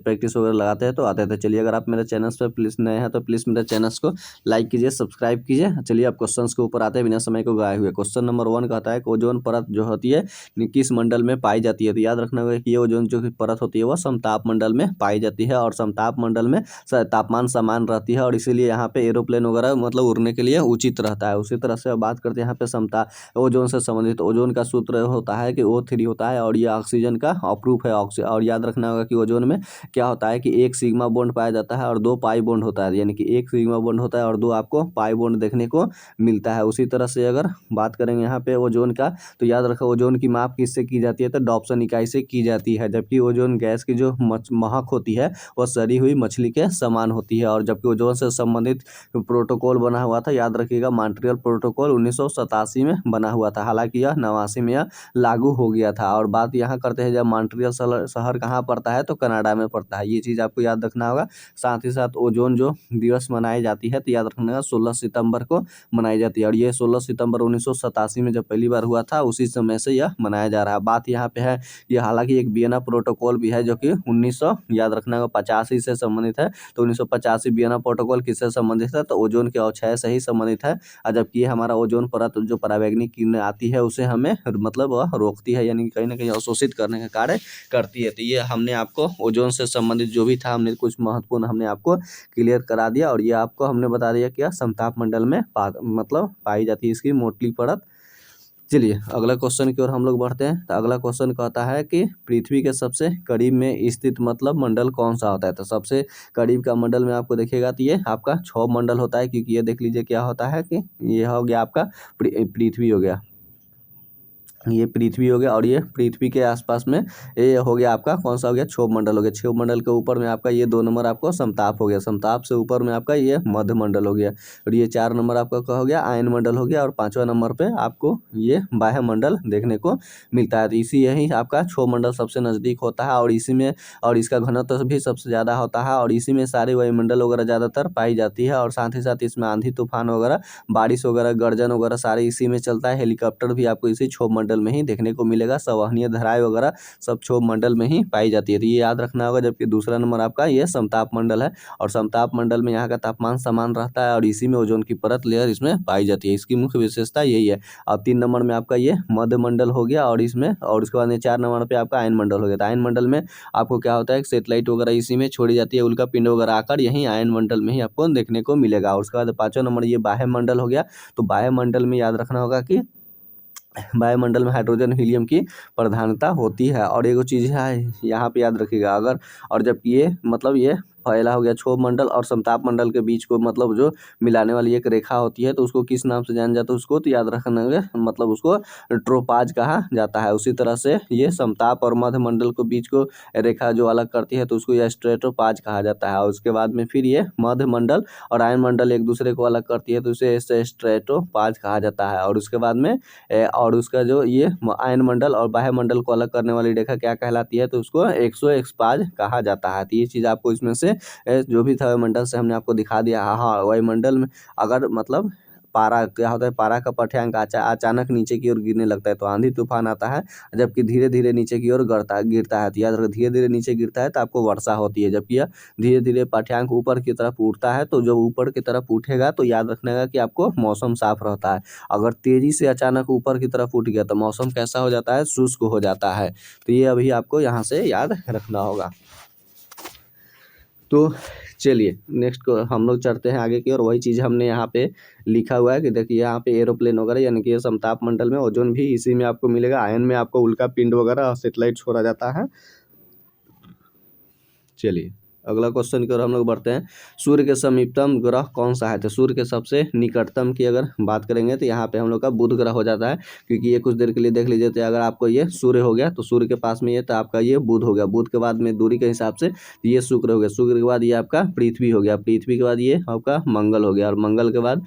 Practice वगैरह लगाते हैं तो आते थे। चलिए अगर आप मेरे चैनल पर प्लीज़ नए हैं तो प्लीज़ मेरे चैनल को लाइक कीजिए, सब्सक्राइब कीजिए। चलिए आप क्वेश्चंस के ऊपर आते हैं बिना समय को गवाए हुए। क्वेश्चन नंबर 1 कहता है कि ओजोन परत जो होती है किस मंडल में पाई जाती है। तो याद रखना होगा कि ये ओजोन जो परत होती है वह समताप मंडल में पाई जाती है और समताप मंडल में तापमान समान रहती है और इसीलिए यहाँ पे एरोप्लेन वगैरह मतलब उड़ने के लिए उचित रहता है। उसी तरह से बात करते हैं यहाँ पे ओजोन से संबंधित। ओजोन का सूत्र होता है कि O3 होता है और ये ऑक्सीजन का अप्रूफ है। और याद रखना होगा कि ओजोन में क्या होता है कि एक सिग्मा बॉन्ड पाया जाता है और 2 पाई बॉन्ड होता है, यानी कि एक सिग्मा बॉन्ड होता है और 2 आपको पाई बॉन्ड देखने को मिलता है। उसी तरह से अगर बात करेंगे यहाँ पे ओजोन का तो याद रखो ओजोन की माप किससे की जाती है तो डॉप्सन इकाई से की जाती है। जबकि ओजोन गैस की जो महक होती है वह सड़ी हुई मछली के समान होती है। और जबकि ओजोन से संबंधित प्रोटोकॉल बना हुआ था, याद रखिएगा मॉन्ट्रियल प्रोटोकॉल 1987 में बना हुआ था। हालांकि यह 89 में लागू हो गया था। और बात यहाँ करते हैं जब मॉन्ट्रियल शहर कहाँ पड़ता है तो कनाडा में पड़ता है। ये चीज़ आपको याद रखना होगा। साथ ही साथ ओजोन जो दिवस मनाई जाती है तो याद रखना होगा 16 सितंबर को मनाई जाती है और ये 16 सितंबर 1987 में जब पहली बार हुआ था उसी समय से यह मनाया जा रहा है। बात यहाँ पे है कि हालांकि एक वियना प्रोटोकॉल भी है जो कि 1900 याद रखना होगा 85 से संबंधित है। तो 1985 वियना प्रोटोकॉल किससे संबंधित है तो ओजोन के अवक्षय से ही संबंधित है। और जबकि हमारा ओजोन परत जो परावैंगनिक किरण आती है उसे हमें मतलब वह रोकती है, यानी कहीं ना कहीं अवशोषित करने का कार्य करती है। तो ये हमने आपको ओजोन से संबंधित जो भी था हमने कुछ महत्वपूर्ण हमने आपको क्लियर करा दिया और ये आपको हमने बता दिया क्या समताप मंडल में मतलब पाई जाती है इसकी मोटी परत। चलिए अगला क्वेश्चन की ओर हम लोग बढ़ते हैं। तो अगला क्वेश्चन कहता है कि पृथ्वी के सबसे करीब में स्थित मतलब मंडल कौन सा होता है। तो सबसे करीब का मंडल में आपको देखिएगा तो ये आपका क्षोभ मंडल होता है, क्योंकि ये देख लीजिए क्या होता है कि ये हो गया आपका पृथ्वी हो गया, ये पृथ्वी हो गया और ये पृथ्वी के आसपास में ये हो गया आपका कौन सा हो गया क्षोभ मंडल हो गया। क्षोभ मंडल के ऊपर में आपका ये 2 नंबर आपको समताप हो गया, समताप से ऊपर में आपका ये मध्य मंडल हो गया और ये 4 नंबर आपका क्या हो गया आयन मंडल हो गया और 5वां नंबर पे आपको ये बाह्य मंडल देखने को मिलता है। तो इसी यही आपका क्षोभ मंडल सबसे नज़दीक होता है और इसी में और इसका घनत्व भी सबसे ज़्यादा होता है और इसी में सारी वायुमंडल वगैरह ज़्यादातर पाई जाती है। और साथ ही साथ इसमें आंधी तूफान वगैरह बारिश वगैरह गर्जन वगैरह सारे इसी में चलता है। हेलीकॉप्टर भी आपको इसी क्षोभ मंडल में ही देखने को मिलेगा। संवहनीय धाराएं वगैरह सब क्षोभ मंडल में ही पाई जाती है, तो ये याद रखना होगा। जबकि दूसरा नंबर आपका ये समताप मंडल है और समताप मंडल में यहाँ का तापमान समान रहता है और इसी में ओजोन की परत लेयर इसमें पाई जाती है। इसकी मुख्य विशेषता यही है। और 3 नंबर में आपका ये मध्य मंडल हो गया और इसमें और उसके बाद 4 नंबर पे आपका आयन मंडल हो गया। तो आयन मंडल में आपको क्या होता है सेटेलाइट वगैरह इसी में छोड़ी जाती है, उल्का पिंड वगैरह आकर यही आयन मंडल में ही आपको देखने को मिलेगा। और उसके बाद 5वां नंबर ये बाह्य मंडल हो गया। तो बाह्य मंडल में याद रखना होगा कि वायुमंडल में हाइड्रोजन हीलियम की प्रधानता होती है। और एक चीज़ है यहाँ पे याद रखिएगा अगर और जबकि ये मतलब ये पहला हो गया क्षोभ मंडल और समताप मंडल के बीच को मतलब जो मिलाने वाली एक रेखा होती है तो उसको किस नाम से जाना जाता है उसको तो याद रखना है मतलब उसको ट्रोपाज कहा जाता है। उसी तरह से ये समताप और मध्य मंडल के बीच को रेखा जो अलग करती है तो उसको यह स्ट्रेटोपाज कहा जाता है। और उसके बाद में फिर ये मध्य मंडल और आयन मंडल एक दूसरे को अलग करती है तो उसे स्ट्रेटोपाज कहा जाता है। और उसके बाद में और उसका जो ये आयन मंडल और बाह्य मंडल को अलग करने वाली रेखा क्या कहलाती है तो उसको एक्सोएक्सपाज कहा जाता है। तो ये चीज़ आपको इसमें से जो भी था वायुमंडल से हमने आपको दिखा दिया। हाँ वायुमंडल में अगर मतलब पारा क्या होता है पारा का पठ्यांक अचानक नीचे की ओर गिरने लगता है तो आंधी तूफान आता है, जबकि धीरे धीरे नीचे की ओर गिरता है। तो याद रखो धीरे धीरे नीचे गिरता है तो आपको वर्षा होती है, जबकि यह धीरे धीरे पाठ्यांक ऊपर की तरफ उठता है तो जब ऊपर की तरफ उठेगा तो याद रखना कि आपको मौसम साफ रहता है। अगर तेजी से अचानक ऊपर की तरफ उठ गया तो मौसम कैसा हो जाता है शुष्क हो जाता है। तो ये अभी आपको यहाँ से याद रखना होगा। तो चलिए नेक्स्ट को हम लोग चढ़ते हैं आगे की और वही चीज़ हमने यहाँ पे लिखा हुआ है कि देखिए यहाँ पे एरोप्लेन वगैरह यानी कि ये समताप मंडल में ओजोन भी इसी में आपको मिलेगा। आयन में आपको उल्का पिंड वगैरह और सेटेलाइट छोड़ा जाता है। चलिए अगला क्वेश्चन की ओर हम लोग बढ़ते हैं। सूर्य के समीपतम ग्रह कौन सा है। तो सूर्य के सबसे निकटतम की अगर बात करेंगे तो यहाँ पे हम लोग का बुध ग्रह हो जाता है, क्योंकि ये कुछ देर के लिए देख लीजिए तो अगर आपको ये सूर्य हो गया तो सूर्य के पास में ये तो आपका ये बुध हो गया। बुध के बाद में दूरी के हिसाब से ये शुक्र हो गया। शुक्र के बाद ये आपका पृथ्वी हो गया। पृथ्वी के बाद ये आपका मंगल हो गया और मंगल के बाद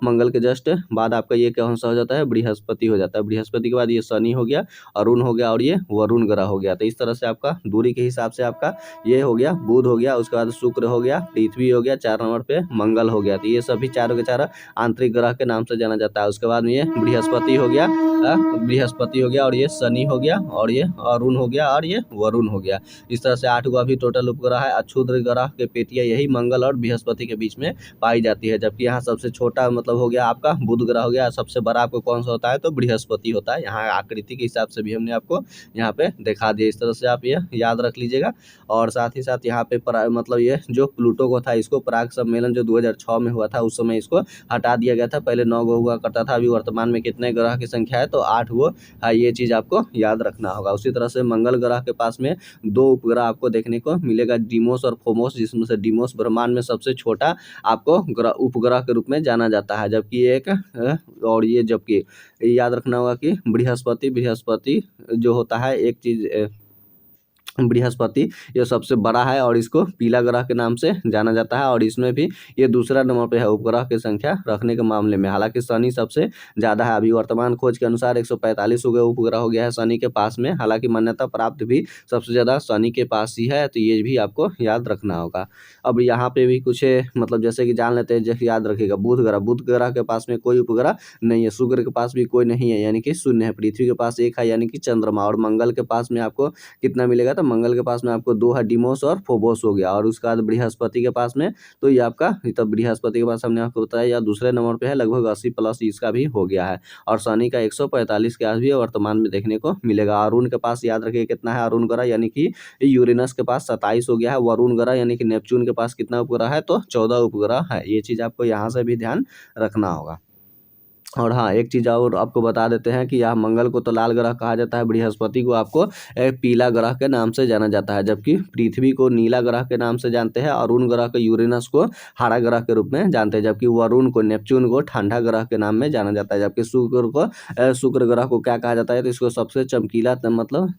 मंगल के जस्ट बाद आपका ये कौन सा हो जाता है बृहस्पति हो जाता है। बृहस्पति के बाद ये शनि हो गया, अरुण हो गया और ये वरुण ग्रह हो गया। तो इस तरह से आपका दूरी के हिसाब से आपका ये हो गया बुध हो गया, उसके बाद शुक्र हो गया, पृथ्वी हो गया, 4 नंबर पे मंगल हो गया। तो ये सभी चारों के चारों आंतरिक ग्रह के नाम से जाना जाता है। उसके बाद में ये बृहस्पति हो गया बृहस्पति हो गया, और ये शनि हो गया, और ये अरुण हो गया, और ये वरुण हो गया। इस तरह से 8 गो अभी टोटल उपग्रह है। अक्षुद्र ग्रह के पेटियाँ यही मंगल और बृहस्पति के बीच में पाई जाती है, जबकि यहाँ सबसे छोटा मतलब हो गया आपका बुध ग्रह हो गया। सबसे बड़ा आपको कौन सा होता है, तो बृहस्पति होता है। यहाँ आकृति के हिसाब से भी हमने आपको यहाँ पे दिखा दिया। इस तरह से आप ये याद रख लीजिएगा। और साथ ही साथ यहाँ पे मतलब ये जो प्लूटो को था, इसको प्राग सम्मेलन जो 2006 में हुआ था, उस समय इसको हटा दिया गया था। पहले 9 गो हुआ करता था, अभी वर्तमान में कितने ग्रह की संख्या है, तो 8 गो है। ये चीज़ आपको याद रखना होगा। उसी तरह से मंगल ग्रह के पास में 2 उपग्रह आपको देखने को मिलेगा, डीमोस और फोमोस, जिसमें से डीमोस ब्रह्मांड में सबसे छोटा आपको उपग्रह के रूप में जाना जाता है। जबकि एक और ये जबकि याद रखना होगा कि बृहस्पति जो होता है, एक चीज़ बृहस्पति ये सबसे बड़ा है और इसको पीला ग्रह के नाम से जाना जाता है, और इसमें भी ये दूसरा नंबर पे है उपग्रह की संख्या रखने के मामले में। हालांकि शनि सबसे ज़्यादा है। अभी वर्तमान खोज के अनुसार 145 उपग्रह हो गया है शनि के पास में। हालांकि मान्यता प्राप्त भी सबसे ज़्यादा शनि के पास ही है, तो ये भी आपको याद रखना होगा। अब यहाँ पे भी कुछ मतलब जैसे कि जान लेते हैं, जैसे याद रखिएगा बुध ग्रह के पास में कोई उपग्रह नहीं है, शुक्र के पास भी कोई नहीं है यानी कि शून्य है, पृथ्वी के पास एक है यानी कि चंद्रमा, और मंगल के पास में आपको कितना मिलेगा, तो मंगल के पास में आपको 2 है, डिमोस और फोबोस हो गया। और उसके बाद बृहस्पति के पास में, तो ये आपका तो बृहस्पति के पास हमने आपको बताया या दूसरे नंबर पे है, लगभग 80 प्लस इसका भी हो गया है। और शनि का 145 के आस भी वर्तमान में देखने को मिलेगा। अरुण के पास याद रखिए कितना है, अरुण ग्रह यानी कि यूरेनस के पास 27 हो गया है। वरुण ग्रह यानी कि नेपच्यून के पास कितना उपग्रह है, तो 14 उपग्रह है। ये चीज़ आपको यहाँ से भी ध्यान रखना होगा। और हाँ, एक चीज़ और आपको बता देते हैं कि यह मंगल को तो लाल ग्रह कहा जाता है, बृहस्पति को आपको पीला ग्रह के नाम से जाना जाता है, जबकि पृथ्वी को नीला ग्रह के नाम से जानते हैं, अरुण ग्रह को यूरेनस को हरा ग्रह के रूप में जानते हैं, जबकि वरुण को नेपच्यून को ठंडा ग्रह के नाम में जाना जाता है। जबकि शुक्र ग्रह को क्या कहा जाता है, तो इसको सबसे चमकीला मतलब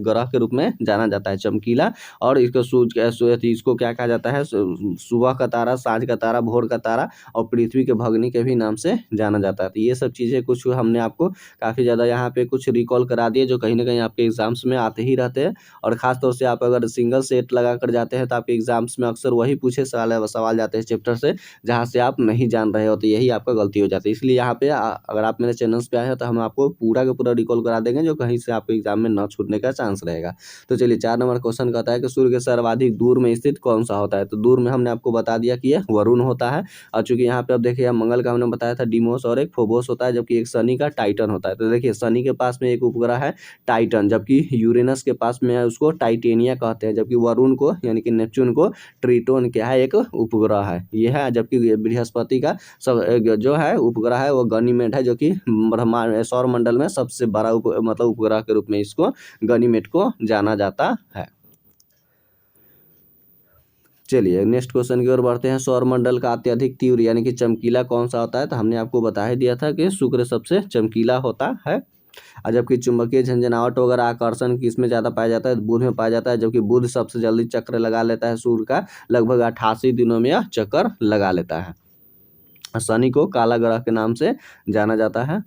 ग्रह के रूप में जाना जाता है, चमकीला। और इसको क्या कहा जाता है, सुबह का तारा, साँझ का तारा, भोर का तारा, और पृथ्वी के भगनी के भी नाम से जाना जाता है। ये सब चीज़ें कुछ हमने आपको काफ़ी ज़्यादा यहाँ पे कुछ रिकॉल करा दिए, जो कहीं ना कहीं आपके एग्जाम्स में आते ही रहते हैं। और ख़ास तौर से आप अगर सिंगल सेट लगा कर जाते हैं, तो आपके एग्जाम्स में अक्सर वही पूछे सवाल जाते हैं चैप्टर से, जहाँ से आप नहीं जान रहे हो, तो यही आपका गलती हो जाती है। इसलिए यहाँ पे अगर आप मेरे चैनल्स पे आए हैं, तो हम आपको पूरा का पूरा रिकॉल करा देंगे, जो कहीं से आपके एग्जाम में न छूटने का चांस रहेगा। तो चलिए 4 नंबर क्वेश्चन कहता है कि सूर्य के सर्वाधिक दूर में स्थित कौन सा होता है, तो दूर में हमने आपको बता दिया कि यह वरुण होता है। और चूंकि यहाँ पे अब देखिए मंगल का हमने बताया था डिमोस, और एक फोबोस होता है, जबकि एक शनि का टाइटन होता है। तो देखिए शनि के पास में एक उपग्रह है टाइटन, जबकि यूरेनस के पास में है उसको टाइटेनिया कहते हैं, जबकि वरुण को यानी कि नेपच्यून को ट्रिटोन क्या है, एक उपग्रह है ये है। जबकि बृहस्पति का सब जो है उपग्रह है वो गनीमेड है, जो कि ब्रह्मांड सौर मंडल में सबसे बड़ा मतलब उपग्रह के रूप में इसको गनीमेड को जाना जाता है। चलिए नेक्स्ट क्वेश्चन की ओर बढ़ते हैं। सौरमंडल का अत्यधिक तीव्र यानी कि चमकीला कौन सा होता है, तो हमने आपको बता ही दिया था कि शुक्र सबसे चमकीला होता है। और जबकि चुंबकीय झंझनाहट वगैरह आकर्षण किसमें ज़्यादा पाया जाता है, बुध में पाया जाता है, जबकि बुध सबसे जल्दी चक्र लगा लेता है सूर्य का, लगभग 88 दिनों में यह चक्कर लगा लेता है। शनि को काला ग्रह के नाम से जाना जाता है।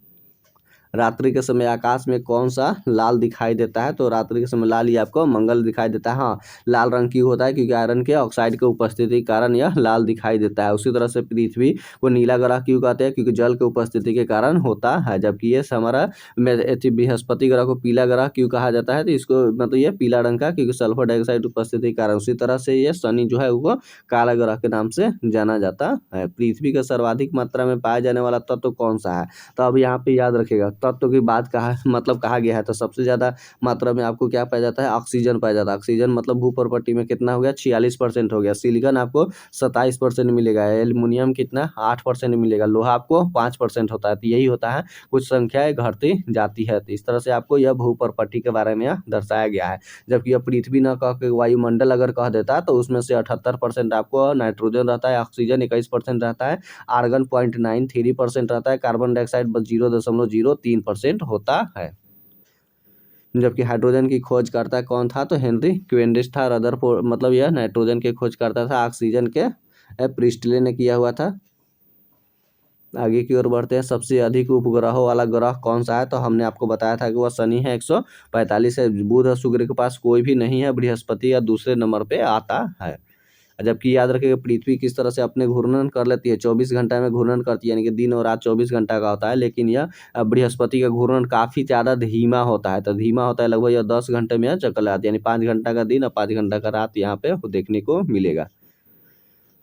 रात्रि के समय आकाश में कौन सा लाल दिखाई देता है, तो रात्रि के समय लाल ही आपको मंगल दिखाई देता है। हाँ, लाल रंग क्यों होता है, क्योंकि आयरन के ऑक्साइड के उपस्थिति के कारण यह लाल दिखाई देता है। उसी तरह से पृथ्वी को नीला ग्रह क्यों कहते हैं, क्योंकि जल के उपस्थिति के कारण होता है। जबकि ये हमारा बृहस्पति ग्रह को पीला ग्रह क्यों कहा जाता है, तो इसको मतलब ये पीला रंग का, क्योंकि सल्फर डाइऑक्साइड उपस्थिति के कारण। उसी तरह से ये शनि जो है वो काला ग्रह के नाम से जाना जाता है। पृथ्वी का सर्वाधिक मात्रा में पाया जाने वाला तत्व कौन सा है, तो अब यहाँ पे याद रखिएगा तत्व की बात कहा गया है, तो सबसे ज्यादा मात्रा में आपको क्या पाया जाता है, ऑक्सीजन पाया जाता है। ऑक्सीजन मतलब भूप्रपट्टी में कितना हो गया, 46% हो गया। सिलिकॉन आपको 27% मिलेगा। एल्युमिनियम कितना 8% मिलेगा। लोहा आपको 5% होता है। तो यही होता है, कुछ संख्याएं घटती जाती है। तो इस तरह से आपको यह भूप्रपट्टी के बारे में दर्शाया गया है। जबकि यह पृथ्वी न कह के वायुमंडल अगर कह देता, तो उसमें से 78% आपको नाइट्रोजन रहता है, ऑक्सीजन 21% रहता है, आर्गन 0.93% रहता है, कार्बन डाइऑक्साइड 0.03% होता है। जबकि हाइड्रोजन की खोज करता कौन था, तो हेनरी क्वेंडिश था। रदरफोर्ड मतलब यह नाइट्रोजन की खोज करता था, ऑक्सीजन के प्रिस्टले ने किया हुआ था। आगे की ओर बढ़ते हैं। सबसे अधिक उपग्रहों वाला ग्रह कौन सा है, तो हमने आपको बताया था कि वह शनि है, 145 है। बुध और शुक्र के पास कोई भी नहीं है, बृहस्पति या दूसरे नंबर पे आता है। जबकि याद रखिएगा पृथ्वी किस तरह से अपने घूर्णन कर लेती है, 24 घंटा में घूर्णन करती है, यानी कि दिन और रात 24 घंटा का होता है। लेकिन यह बृहस्पति का घूर्णन काफ़ी ज़्यादा धीमा होता है, तो धीमा होता है लगभग यह 10 घंटे में यह चक्कर लगाती है, यानी 5 घंटा का दिन और 5 घंटा का रात यहाँ पे देखने को मिलेगा।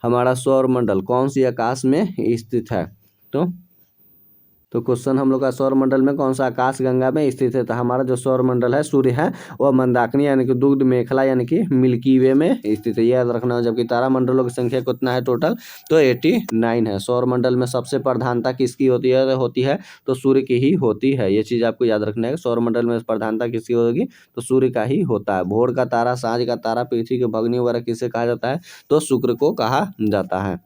हमारा सौरमंडल कौन सी आकाश में स्थित है? तो क्वेश्चन हम लोग का सौरमंडल में कौन सा आकाश गंगा में स्थित है? तो हमारा जो सौरमंडल है सूर्य है वह मंदाकिनी यानी कि दुग्ध मेखला यानी कि मिल्की वे में स्थित है, याद रखना है। जबकि तारामंडलों की संख्या कितना है टोटल? तो 89 है। सौरमंडल में सबसे प्रधानता किसकी होती है तो सूर्य की ही होती है, ये चीज़ आपको याद रखना है। सौरमंडल में प्रधानता किसकी होगी तो सूर्य का ही होता है। भोर का तारा, सांझ का तारा, पृथ्वी के भगनी वगैरह किसे कहा जाता है तो शुक्र को कहा जाता है।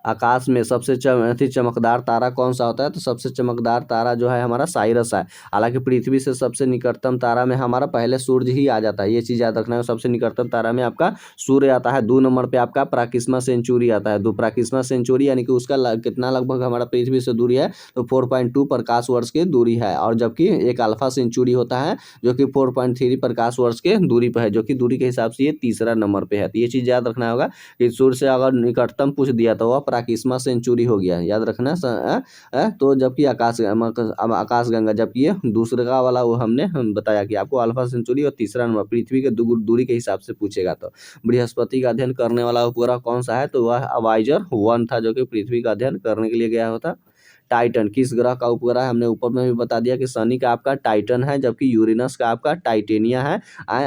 आकाश में सबसे चमकदार तारा कौन सा होता है? तो सबसे चमकदार तारा जो है हमारा साइरस है। हालांकि पृथ्वी से सबसे निकटतम तारा में हमारा पहले सूर्य ही आ जाता है, ये चीज़ याद रखना है। सबसे निकटतम तारा में आपका सूर्य आता है। 2 नंबर पे आपका प्राकिस्मा सेंचुरी आता है। प्राकिस्मा सेंचुरी यानी कि उसका कितना लगभग हमारा पृथ्वी से दूरी है तो 4.2 प्रकाश वर्ष की दूरी है। और जबकि एक अल्फा सेंचुरी होता है जो कि 4.3 प्रकाश वर्ष के दूरी पर है, जो कि दूरी के हिसाब से ये तीसरा नंबर पे है। तो ये चीज़ याद रखना होगा कि सूर्य से अगर निकटतम पूछ दिया तो वह प्राकिस्मा सेंचुरी हो गया, याद रखना। तो जबकि आकाशगंगा, जबकि ये दूसरा वाला वो हमने बताया कि आपको अल्फा सेंचुरी और तीसरा नंबर पृथ्वी के दूरी के हिसाब से पूछेगा। तो बृहस्पति का अध्ययन करने वाला उपग्रह कौन सा है तो वह वाइजर 1 था, जो कि पृथ्वी का अध्ययन करने के लिए गया होता। टाइटन किस ग्रह का उपग्रह है? हमने ऊपर में भी बता दिया कि शनि का आपका टाइटन है, जबकि यूरेनस का आपका टाइटेनिया है,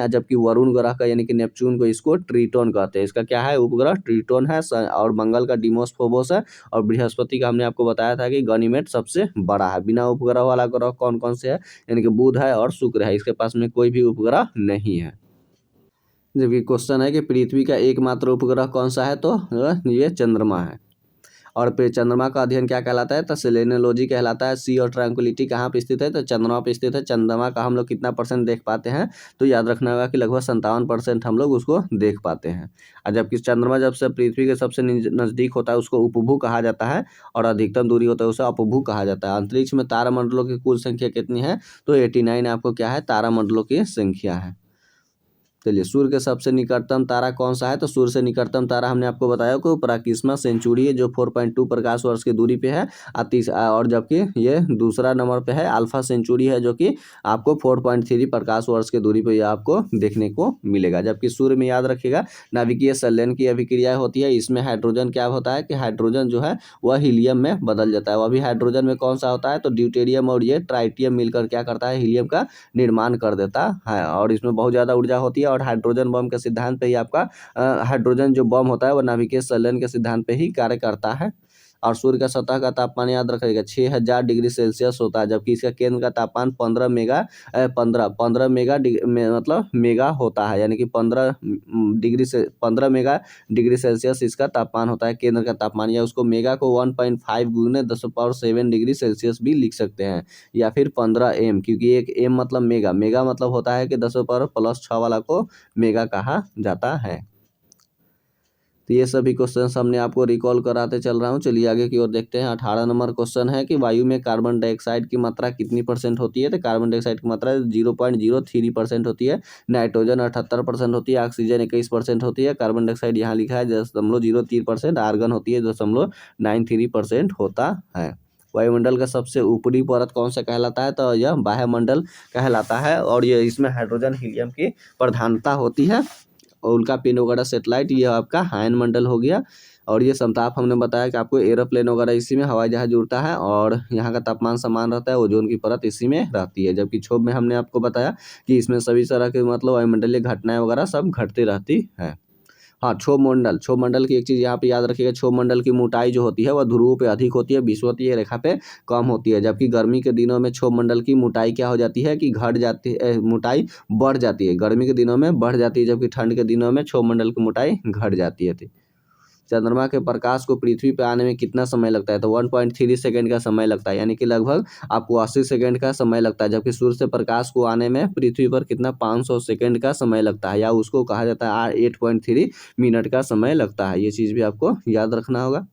जबकि वरुण ग्रह का यानी कि नेपच्यून को इसको ट्रिटोन कहते हैं। इसका क्या है उपग्रह? ट्रिटोन है। और मंगल का डिमोस फोबोस है। और बृहस्पति का हमने आपको बताया था कि गनीमेड सबसे बड़ा है। बिना उपग्रह वाला ग्रह कौन कौन से है? यानी कि बुध है और शुक्र है, इसके पास में कोई भी उपग्रह नहीं है। जबकि क्वेश्चन है कि पृथ्वी का एकमात्र उपग्रह कौन सा है तो ये चंद्रमा है। और फिर चंद्रमा का अध्ययन क्या कहलाता है तो सेलेनोलॉजी कहलाता है। सी और ट्रैंक्विलिटी कहाँ पे स्थित है तो चंद्रमा पे स्थित है। चंद्रमा का हम लोग कितना % देख पाते हैं तो याद रखना होगा कि लगभग 57% हम लोग उसको देख पाते हैं। और जबकि चंद्रमा जब से पृथ्वी के सबसे नज़दीक होता है उसको उपभू कहा जाता है, और अधिकतम दूरी होता है उसे अपभू कहा जाता है। अंतरिक्ष में तारामंडलों की कुल संख्या कितनी है तो 89 आपको क्या है तारामंडलों की संख्या है। चलिए, सूर्य के सबसे निकटतम तारा कौन सा है तो सूर्य से निकटतम तारा हमने आपको बताया कि प्राकिस्मा सेंचुरी है, जो 4.2 प्रकाश वर्ष की दूरी पे है। और जबकि ये दूसरा नंबर पे है अल्फा सेंचुरी है, जो कि आपको 4.3 प्रकाश वर्ष की दूरी पे आपको देखने को मिलेगा। जबकि सूर्य में याद रखिएगा नाभिकीय संलयन की अभिक्रिया होती है। इसमें हाइड्रोजन क्या होता है कि हाइड्रोजन जो है वह हीलियम में बदल जाता है। वह भी हाइड्रोजन में कौन सा होता है तो ड्यूटेरियम और ये ट्राइटियम मिलकर क्या करता है हीलियम का निर्माण कर देता है। और इसमें बहुत ज़्यादा ऊर्जा होती है। और हाइड्रोजन बम के सिद्धांत पे ही आपका हाइड्रोजन जो बम होता है वो नाभिकीय संलयन के सिद्धांत पे ही कार्य करता है। और सूर्य का सतह का तापमान याद रखिएगा 6000 डिग्री सेल्सियस होता है, जबकि इसका केंद्र का तापमान 15 मतलब मेगा होता है, यानी कि 15 मेगा डिग्री सेल्सियस इसका तापमान होता है केंद्र का तापमान। या उसको मेगा को 1.5 गुने 10⁻7 डिग्री सेल्सियस भी लिख सकते हैं, या फिर 15 m, क्योंकि एक m मतलब मेगा मतलब होता है कि 10⁻+6 वाला को मेगा कहा जाता है। तो ये सभी क्वेश्चन हमने आपको रिकॉल कराते चल रहा हूँ। चलिए आगे की ओर देखते हैं। 18 नंबर क्वेश्चन है कि वायु में कार्बन डाइऑक्साइड की मात्रा कितनी % होती है तो कार्बन डाइऑक्साइड की मात्रा 0.03% होती है। नाइट्रोजन 78% होती है। ऑक्सीजन 21% होती है। कार्बन डाइऑक्साइड यहाँ लिखा है 0.03%। आर्गन होती है 0.93% होता है। वायुमंडल का सबसे ऊपरी परत कौन सा कहलाता है तो यह वायुमंडल कहलाता है। और ये इसमें हाइड्रोजन हीलियम की प्रधानता होती है। और उल्का पिंड वगैरह सेटेलाइट ये आपका हायन मंडल हो गया। और ये समताप हमने बताया कि आपको एरोप्लेन वगैरह इसी में हवाई जहाज उड़ता है। और यहाँ का तापमान समान रहता है। ओजोन की परत इसी में रहती है। जबकि क्षोभ में हमने आपको बताया कि इसमें सभी तरह के मतलब वायुमंडलीय घटनाएं वगैरह सब घटती रहती है। हाँ, क्षोभ मंडल की एक चीज़ यहाँ पे याद रखिएगा, क्षोभ मंडल की मोटाई जो होती है वह ध्रुवों पे अधिक होती है, विषुवतीय रेखा पे कम होती है। जबकि गर्मी के दिनों में क्षोभ मंडल की मोटाई क्या हो जाती है कि घट जाती है, मोटाई बढ़ जाती है। गर्मी के दिनों में बढ़ जाती है, जबकि ठंड के दिनों में क्षोभ मंडल की मोटाई घट जाती है। चंद्रमा के प्रकाश को पृथ्वी पर आने में कितना समय लगता है तो 1.3 सेकंड का समय लगता है, यानी कि लगभग आपको 80 सेकंड का समय लगता है। जबकि सूर्य से प्रकाश को आने में पृथ्वी पर कितना 500 सेकंड का समय लगता है, या उसको कहा जाता है 8.3 मिनट का समय लगता है। ये चीज़ भी आपको याद रखना होगा।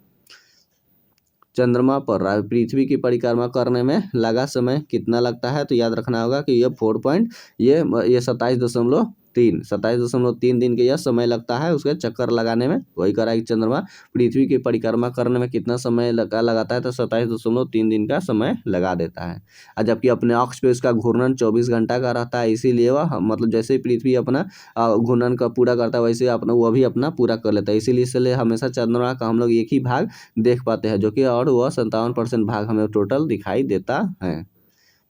चंद्रमा पर पृथ्वी की परिक्रमा करने में लगा समय कितना लगता है तो याद रखना होगा कि ये 27.8 27.3 दिन के यह समय लगता है उसके चक्कर लगाने में। वही करा कि चंद्रमा पृथ्वी की परिक्रमा करने में कितना समय लगाता है, तो 27.3 दिन का समय लगा देता है। और जबकि अपने अक्ष पे उसका घूर्णन 24 घंटा का रहता है, इसीलिए वह मतलब जैसे ही पृथ्वी अपना घूर्णन का पूरा करता है वैसे अपना वो भी अपना पूरा कर लेता है। इसीलिए हमेशा चंद्रमा का हम लोग एक ही भाग देख पाते हैं, जो कि और वह 57% भाग हमें टोटल दिखाई देता है।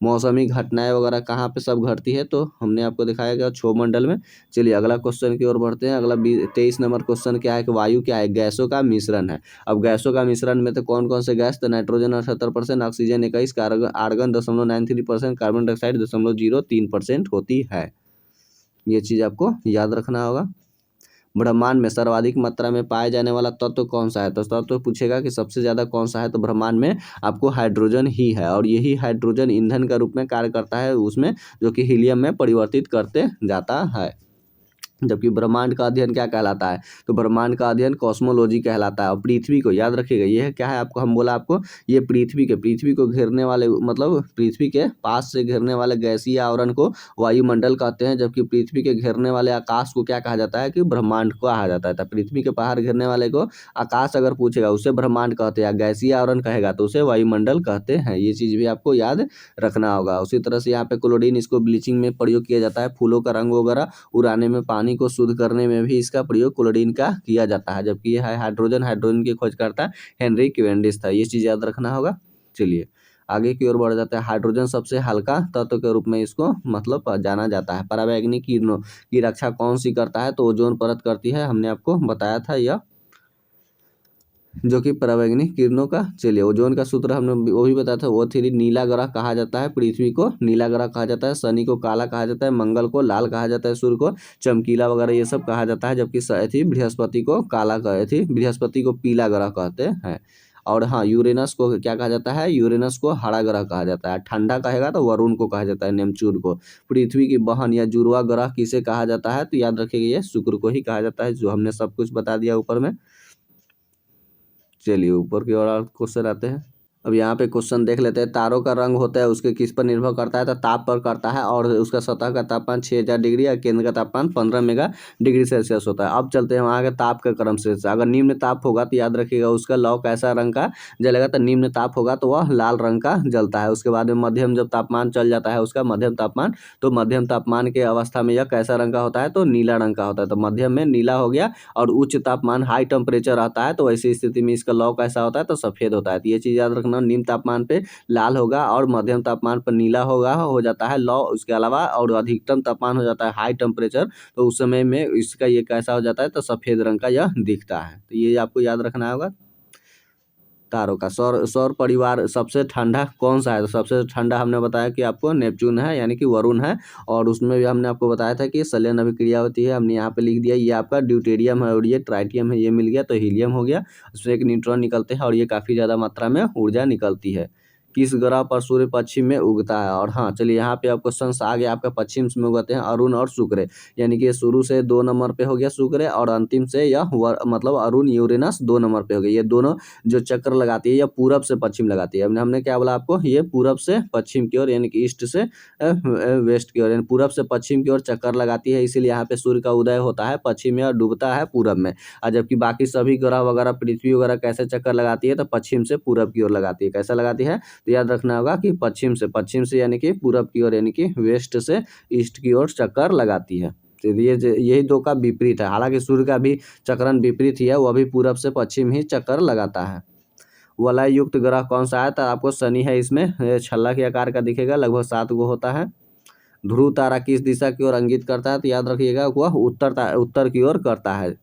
मौसमी घटनाएं वगैरह कहाँ पे सब घटती है, तो हमने आपको दिखाया गया क्षोभमंडल में। चलिए अगला क्वेश्चन की ओर बढ़ते हैं। अगला 23 नंबर क्वेश्चन क्या है कि वायु क्या है, गैसों का मिश्रण है। अब गैसों का मिश्रण में तो कौन कौन से गैस, तो nitrogen 78%, oxygen 21, argon 0.93%, carbon dioxide 0.03% होती है। ये चीज़ आपको याद रखना होगा। ब्रह्मांड में सर्वाधिक मात्रा में पाए जाने वाला तत्व कौन सा है, तो तत्व पूछेगा कि सबसे ज़्यादा कौन सा है, तो ब्रह्मांड में आपको हाइड्रोजन ही है। और यही हाइड्रोजन ईंधन का रूप में कार्य करता है उसमें, जो कि हीलियम में परिवर्तित करते जाता है। जबकि ब्रह्मांड का अध्ययन क्या कहलाता है, तो ब्रह्मांड का अध्ययन कॉस्मोलॉजी कहलाता है। और पृथ्वी को याद रखिएगा, यह क्या है आपको हम बोला आपको, ये पृथ्वी को घेरने वाले मतलब पृथ्वी के पास से घेरने वाले गैसीय आवरण को वायुमंडल कहते हैं। जबकि पृथ्वी के घेरने वाले आकाश को क्या कहा जाता है, कि ब्रह्मांड को कहा जाता है। तो पृथ्वी के बाहर घेरने वाले को आकाश अगर पूछेगा उसे ब्रह्मांड कहते हैं, गैसीय आवरण कहेगा तो उसे वायुमंडल कहते हैं। ये चीज़ भी आपको याद रखना होगा। उसी तरह से यहाँ पे क्लोरीन, इसको ब्लीचिंग में प्रयोग किया जाता है। फूलों का रंग वगैरह उड़ाने में, पानी को शुद्ध करने में भी इसका प्रयोग क्लोरीन का किया जाता है। जबकि यह है हाइड्रोजन की खोजकर्ता हेनरी कैवेंडिश था। ये चीज़ याद रखना होगा। चलिए आगे की ओर बढ़ जाता है। हाइड्रोजन सबसे हल्का तत्व के रूप में इसको मतलब जाना जाता है। परावैंगनिक किरणों की रक्षा कौन सी करता है, तो ओजोन परत करती है। हमने आपको बताया था यह, जो कि परावैंगनिक किरणों का। चलिए ओजोन का सूत्र हमने वो भी बताया था। O3 नीला ग्रह कहा जाता है, पृथ्वी को नीला ग्रह कहा जाता है, शनि को काला कहा जाता है, मंगल को लाल कहा जाता है, सूर्य को चमकीला वगैरह ये सब कहा जाता है। जबकि बृहस्पति को बृहस्पति को पीला ग्रह कहते हैं। और हाँ, यूरेनस को क्या कहा जाता है, यूरेनस को हरा ग्रह कहा जाता है। ठंडा कहेगा तो वरुण को कहा जाता है, नेपच्यून को। पृथ्वी की बहन या जुड़वा ग्रह किसे कहा जाता है, तो याद रखिएगा ये शुक्र को ही कहा जाता है, जो हमने सब कुछ बता दिया ऊपर में। चलिए ऊपर की ओर क्वेश्चन आते हैं। अब यहाँ पे क्वेश्चन देख लेते हैं। तारों का रंग होता है उसके किस पर निर्भर करता है, तो ताप पर करता है। और उसका सतह का तापमान 6000 डिग्री और केंद्र का तापमान 15 मेगा डिग्री सेल्सियस होता है। अब चलते हैं वहाँ के ताप के क्रम से। अगर निम्न ताप होगा तो याद रखिएगा उसका लौ कैसा रंग का जलेगा, तो निम्न ताप होगा तो वह लाल रंग का जलता है। उसके बाद में मध्यम जब तापमान चल जाता है उसका मध्यम तापमान, तो मध्यम तापमान के अवस्था में यह कैसा रंग का होता है, तो नीला रंग का होता है। तो मध्यम में नीला हो गया। और उच्च तापमान हाई टेम्परेचर आता है तो ऐसी स्थिति में इसका लौ कैसा होता है, तो सफ़ेद होता है। तो ये चीज़ याद रखना, निम्न तापमान पे लाल होगा और मध्यम तापमान पर नीला हो जाता है लौ। उसके अलावा और अधिकतम तापमान हो जाता है हाई टेम्परेचर, तो उस समय में इसका ये कैसा हो जाता है, तो सफ़ेद रंग का यह दिखता है। तो ये आपको याद रखना होगा। तारों का सौर परिवार सबसे ठंडा कौन सा है, तो सबसे ठंडा हमने बताया कि आपको नेपच्यून है, यानी कि वरुण है। और उसमें भी हमने आपको बताया था कि संलयन अभिक्रिया होती है, हमने यहाँ पे लिख दिया। ये आपका ड्यूटेरियम है और ये ट्राइटियम है, ये मिल गया तो हीलियम हो गया। उसमें एक न्यूट्रॉन निकलते हैं और ये काफ़ी ज़्यादा मात्रा में ऊर्जा निकलती है। किस ग्रह पर सूर्य पश्चिम में उगता है, और हाँ चलिए यहाँ पे आपको क्वेश्चन आ गया आपका पश्चिम में उगते हैं अरुण और शुक्र, यानी कि शुरू से 2 नंबर पे हो गया शुक्र और अंतिम से यह मतलब अरुण यूरेनस 2 नंबर पे हो गया। ये दोनों जो चक्कर लगाती है यह पूरब से पश्चिम लगाती है। हमने क्या बोला आपको, ये पूरब से पश्चिम की ओर, यानी कि ईस्ट से वेस्ट की ओर, यानी पूरब से पश्चिम की ओर चक्कर लगाती है। इसीलिए यहाँ पे सूर्य का उदय होता है पश्चिम में और डूबता है पूरब में। और जबकि बाकी सभी ग्रह वगैरह पृथ्वी वगैरह कैसे चक्कर लगाती है, तो पश्चिम से पूरब की ओर लगाती है। कैसा लगाती है, तो याद रखना होगा कि पश्चिम से यानी कि पूरब की ओर, यानी कि वेस्ट से ईस्ट की ओर चक्कर लगाती है। तो यही दो का विपरीत है। हालांकि सूर्य का भी चक्रण विपरीत ही है, वह भी पूरब से पश्चिम ही चक्कर लगाता है। वलय युक्त ग्रह कौन सा है, तो आपको शनि है। इसमें छल्ला के आकार का दिखेगा, लगभग 7 गो होता है। ध्रुव तारा किस दिशा की ओर इंगित करता है, तो याद रखिएगा वह उत्तर की ओर करता है।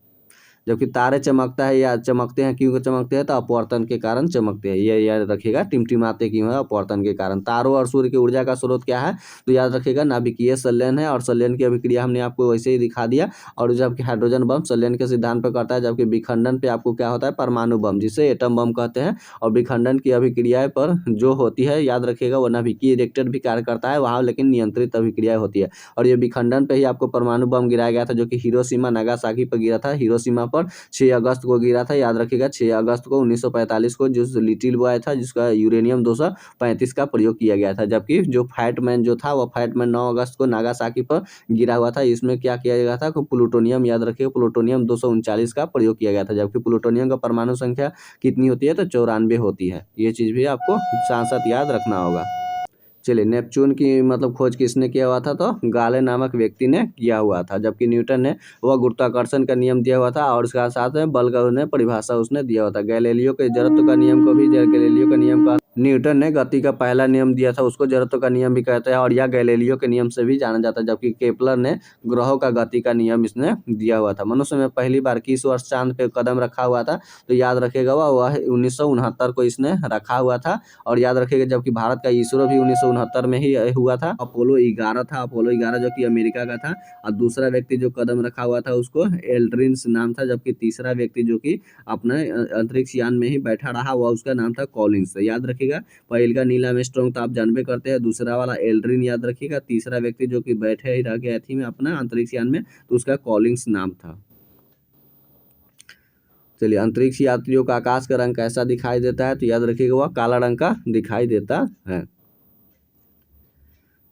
जबकि तारे चमकता है या चमकते हैं, क्यों चमकते हैं, तो अपवर्तन के कारण चमकते हैं। ये याद रखिएगा, टिमटिमाते क्यों है, अपवर्तन के कारण। तारों और सूर्य की ऊर्जा का स्रोत क्या है, तो याद रखिएगा नाभिकीय संलयन है। और संलयन की अभिक्रिया हमने आपको वैसे ही दिखा दिया। और जबकि हाइड्रोजन बम संलयन के सिद्धांत पर करता है, जबकि विखंडन पे आपको क्या होता है, परमाणु बम, जिसे एटम बम कहते हैं। और विखंडन की अभिक्रिया पर जो होती है याद रखिएगा, वो नाभिकीय रिएक्टर भी कार्य करता है वहाँ, लेकिन नियंत्रित अभिक्रिया होती है। और ये विखंडन पे ही आपको परमाणु बम गिराया गया था, जो कि हिरोशिमा नागासाकी पर गिरा था। हिरोशिमा पर पर 6 अगस्त को गिरा था, याद रखिएगा 6 अगस्त को 1945 को जो लिटिल बॉय था जिसका यूरेनियम 235 का प्रयोग किया गया था। जबकि जो फैटमैन जो था वो फैटमैन 9 अगस्त को नागासाकी पर गिरा हुआ था। इसमें क्या किया गया था, प्लूटोनियम, याद रखिए प्लूटोनियम 239 का प्रयोग किया गया था। जबकि प्लूटोनियम का परमाणु संख्या कितनी होती है, तो 94 होती है। ये चीज़ भी आपको साथ साथ याद रखना होगा। चलिए, नेपच्यून की मतलब खोज किसने किया हुआ था, तो गाले नामक व्यक्ति ने किया हुआ था। जबकि न्यूटन ने वह गुरुत्वाकर्षण का नियम दिया हुआ था और उसके साथ में बल का उन्हें परिभाषा उसने दिया हुआ था। गैलीलियो के जड़त्व का नियम को भी गैलीलियो का नियम का न्यूटन ने गति का पहला नियम दिया था, उसको जड़त्व का नियम भी कहते हैं और यह गैलीलियो के नियम से भी जाना जाता है। जबकि केपलर ने ग्रहों का गति का नियम इसने दिया हुआ था। मनुष्य में पहली बार किस वर्ष चांद पे कदम रखा हुआ था, तो याद रखिएगा वह 1969 को इसने रखा हुआ था। और याद रखिएगा जबकि भारत का इसरो भी 1969 में ही हुआ था। अपोलो 11 था, अपोलो 11 जो कि अमेरिका का था। और दूसरा व्यक्ति जो कदम रखा हुआ था उसको एल्ड्रिन नाम था। जबकि तीसरा व्यक्ति जो कि अपने अंतरिक्ष यान में ही बैठा रहा हुआ उसका नाम था कॉलिंस। याद रखिएगा पहले का नील आर्मस्ट्रांग तो आप जानबे करते हैं, दूसरा वाला एल्ड्रिन याद रखिएगा, तीसरा व्यक्ति जो कि बैठे ही रह गया थी में अपना अंतरिक्ष यान में, तो उसका कॉलिंस नाम था। चलिए, अंतरिक्ष यात्रियों का आकाश का रंग कैसा दिखाई देता है, तो याद रखिएगा वह काला रंग का दिखाई देता है।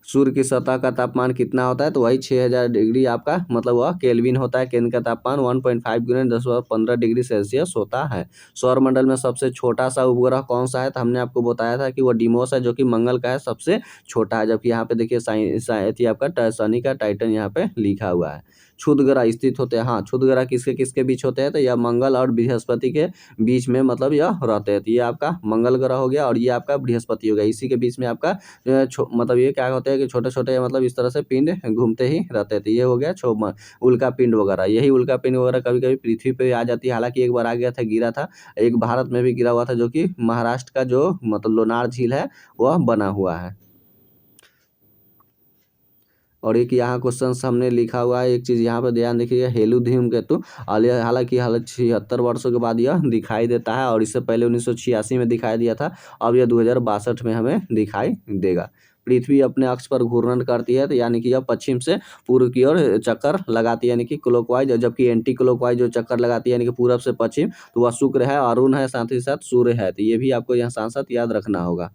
सूर्य की सतह का तापमान कितना होता है, तो वही 6000 डिग्री आपका मतलब वह केल्विन होता है। केंद्र का तापमान 1.5 × 10⁻15 डिग्री सेल्सियस होता है। सौर मंडल में सबसे छोटा सा उपग्रह कौन सा है, तो हमने आपको बताया था कि वो डिमोस है जो कि मंगल का है सबसे छोटा है। जबकि यहाँ पे देखिए आपका शनि का टाइटन यहाँ पे लिखा हुआ है। क्षुद्र ग्रह स्थित होते हैं, हाँ क्षुद्र ग्रह किसके किसके बीच होते हैं, तो यह मंगल और बृहस्पति के बीच में मतलब यह रहते हैं। तो ये आपका मंगल ग्रह हो गया और ये आपका बृहस्पति हो गया। इसी के बीच में आपका मतलब ये क्या होते हैं कि छोटे छोटे मतलब इस तरह से पिंड घूमते ही रहते थे। ये हो गया उल्का पिंड वगैरह। यही उल्का पिंड वगैरह कभी कभी पृथ्वी पे आ जाती है। हालांकि एक बार आ गया था, गिरा था, एक भारत में भी गिरा हुआ था जो कि महाराष्ट्र का जो मतलब लोनार झील है वह बना हुआ है। और एक यहाँ क्वेश्चन हमने लिखा हुआ है, एक चीज़ यहाँ पर ध्यान देखिएगा, हेलु धूमकेतु हालांकि 76 वर्षों के बाद यह दिखाई देता है और इससे पहले 1986 में दिखाई दिया था। अब यह 2062 में हमें दिखाई देगा। पृथ्वी अपने अक्ष पर घूर्णन करती है, तो यानी कि यह पश्चिम से पूर्व की ओर चक्कर लगाती है यानी कि क्लॉकवाइज, जबकि एंटी क्लॉकवाइज जो चक्कर लगाती है यानी कि पूरब से पश्चिम, तो वह शुक्र है, अरुण है, साथ ही साथ सूर्य है। तो ये भी आपको यहाँ साथ साथ याद रखना होगा।